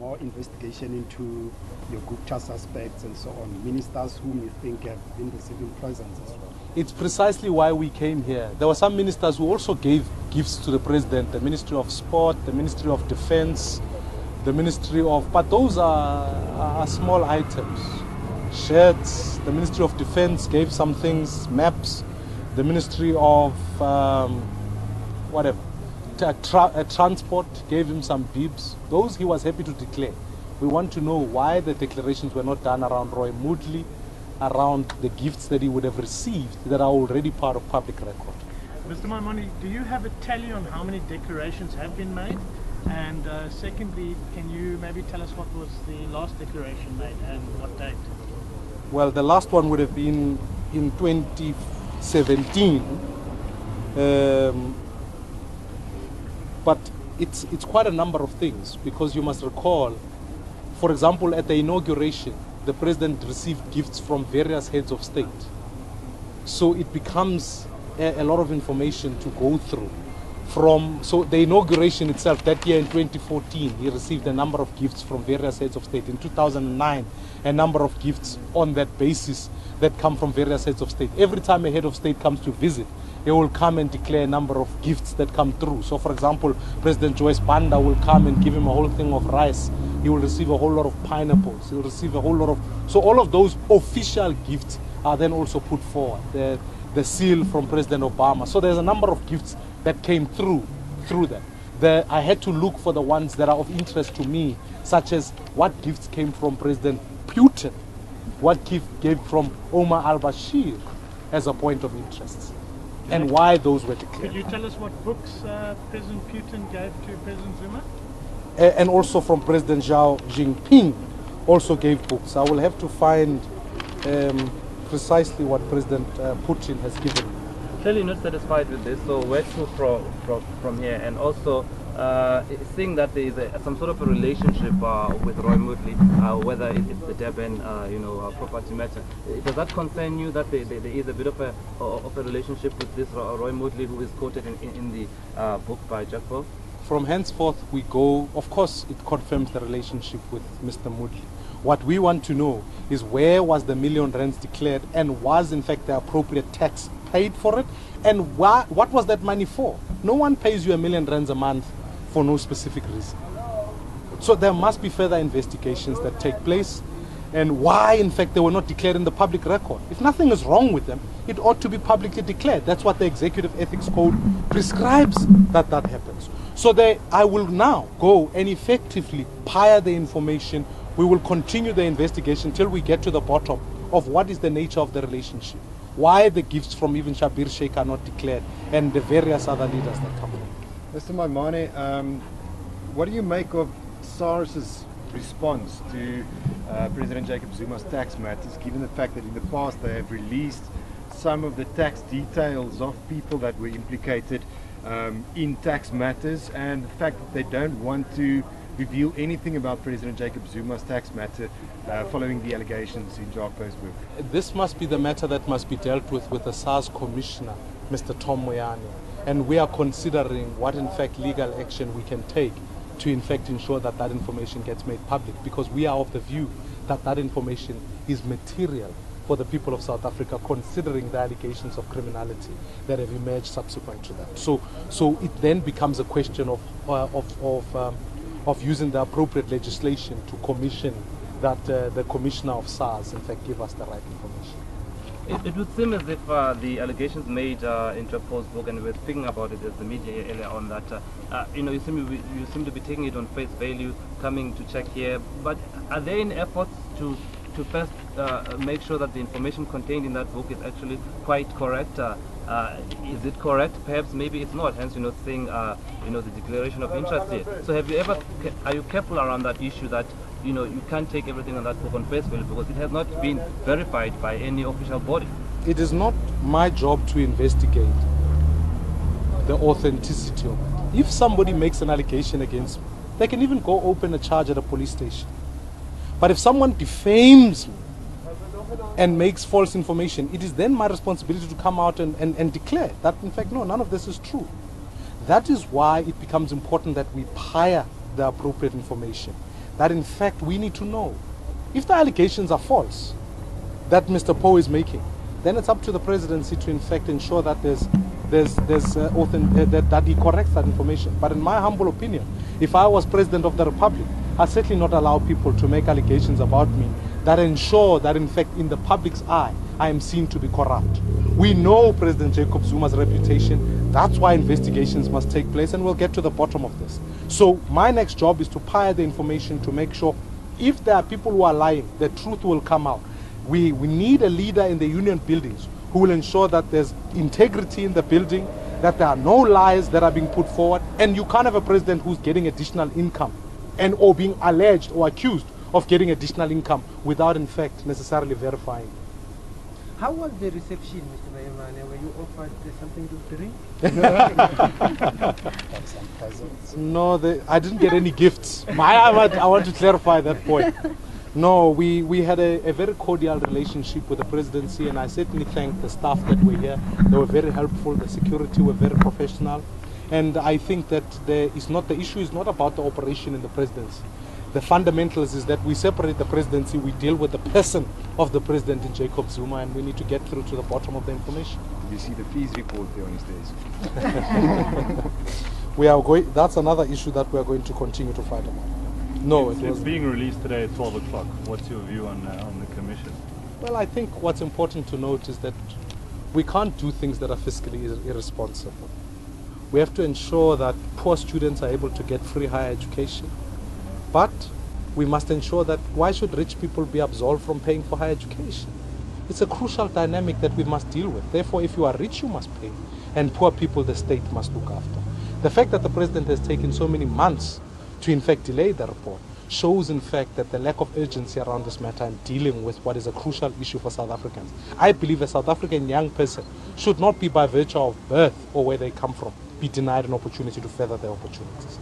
more investigation into your Gupta suspects and so on, ministers whom you think have been receiving poisons as well? It's precisely why we came here. There were some ministers who also gave gifts to the president, the Ministry of Sport, the Ministry of Defense, the Ministry of... But those are small items. Shirts, the Ministry of Defense gave some things, maps, the Ministry of Transport gave him some bibs. Those he was happy to declare. We want to know why the declarations were not done around Roy Moodley, around the gifts that he would have received that are already part of public record. Mr. Maimane, do you have a tally on how many declarations have been made? And secondly, can you maybe tell us what was the last declaration made and what date? Well, the last one would have been in 2017, but it's quite a number of things, because you must recall, for example, at the inauguration, the president received gifts from various heads of state. So it becomes a lot of information to go through. So the inauguration itself, that year in 2014, he received a number of gifts from various heads of state. In 2009, a number of gifts on that basis that come from various heads of state. Every time a head of state comes to visit, he will come and declare a number of gifts that come through. So for example, President Joyce Banda will come and give him a whole thing of rice. He will receive a whole lot of pineapples. He will receive a whole lot of... So all of those official gifts are then also put forward. The seal from President Obama. So there's a number of gifts that came through that. I had to look for the ones that are of interest to me, such as what gifts came from President Putin, what gift came from Omar al-Bashir as a point of interest, and why those were declared. Could you tell us what books President Putin gave to President Zuma? And also from President Xi Jinping also gave books. I will have to find precisely what President Putin has given. Clearly not satisfied with this, so where to from here? And also seeing that there is some sort of a relationship with Roy Moodley, whether it's the Durban property matter, does that concern you, that there is a bit of a relationship with this Roy Moodley, who is quoted in the book by Jack Paul? From henceforth we go, of course it confirms the relationship with Mr. Moodley. What we want to know is, where was the R1 million declared, and was in fact the appropriate tax paid for it, and what was that money for? No one pays you R1 million a month for no specific reason. So there must be further investigations that take place, and why in fact they were not declared in the public record. If nothing is wrong with them, it ought to be publicly declared. That's what the Executive Ethics Code prescribes, that happens. So I will now go and effectively pire the information. We will continue the investigation till we get to the bottom of what is the nature of the relationship, why the gifts from even Shabir Sheikh are not declared, and the various other leaders that come in. Mr. Maimane, what do you make of SARS's response to President Jacob Zuma's tax matters, given the fact that in the past they have released some of the tax details of people that were implicated in tax matters, and the fact that they don't want to reveal anything about President Jacob Zuma's tax matter following the allegations in Jaco's book? This must be the matter that must be dealt with the SARS Commissioner, Mr. Tom Moyane, and we are considering what in fact legal action we can take to in fact ensure that that information gets made public, because we are of the view that that information is material for the people of South Africa, considering the allegations of criminality that have emerged subsequent to that. So it then becomes a question of using the appropriate legislation to commission that the Commissioner of SARS in fact give us the right information. It would seem as if the allegations made in Paul's book, and we were speaking about it as the media earlier on, that you seem to be taking it on face value, coming to check here. But are there any efforts to first make sure that the information contained in that book is actually quite correct? Is it correct? Perhaps maybe it's not. Hence, you're not saying the declaration of interest here. So are you careful around that issue, that you can't take everything on that book on face value, because it has not been verified by any official body? It is not my job to investigate the authenticity of it. If somebody makes an allegation against me, they can even go open a charge at a police station. But if someone defames me and makes false information, it is then my responsibility to come out and declare that in fact, no, none of this is true. That is why it becomes important that we pire the appropriate information, that in fact we need to know. If the allegations are false that Mr. Poe is making, then it's up to the presidency to in fact ensure that that he corrects that information. But in my humble opinion, if I was President of the Republic, I'd certainly not allow people to make allegations about me that ensure that in fact in the public's eye I am seen to be corrupt. We know President Jacob Zuma's reputation. That's why investigations must take place, and we'll get to the bottom of this. So my next job is to pile the information to make sure if there are people who are lying, the truth will come out. We need a leader in the union buildings who will ensure that there's integrity in the building, that there are no lies that are being put forward, and you can't have a president who's getting additional income and or being alleged or accused of getting additional income without in fact necessarily verifying. How was the reception, Mr. Maimane? Were you offered something to drink? Some presents. No, I didn't get any gifts. I want to clarify that point. No, we had a very cordial relationship with the presidency, and I certainly thank the staff that were here. They were very helpful. The security were very professional, and I think that the issue is not about the operation in the presidency. The fundamentals is that we separate the presidency, we deal with the person of the president in Jacob Zuma, and we need to get through to the bottom of the information. You see the fees report there on his desk. That's another issue that we are going to continue to fight about. No, it's being released today at 12 o'clock. What's your view on the commission? Well, I think what's important to note is that we can't do things that are fiscally irresponsible. We have to ensure that poor students are able to get free higher education. But we must ensure that why should rich people be absolved from paying for higher education? It's a crucial dynamic that we must deal with. Therefore, if you are rich, you must pay. And poor people, the state must look after. The fact that the president has taken so many months to in fact delay the report shows in fact that the lack of urgency around this matter and dealing with what is a crucial issue for South Africans. I believe a South African young person should not be by virtue of birth or where they come from be denied an opportunity to further their opportunities.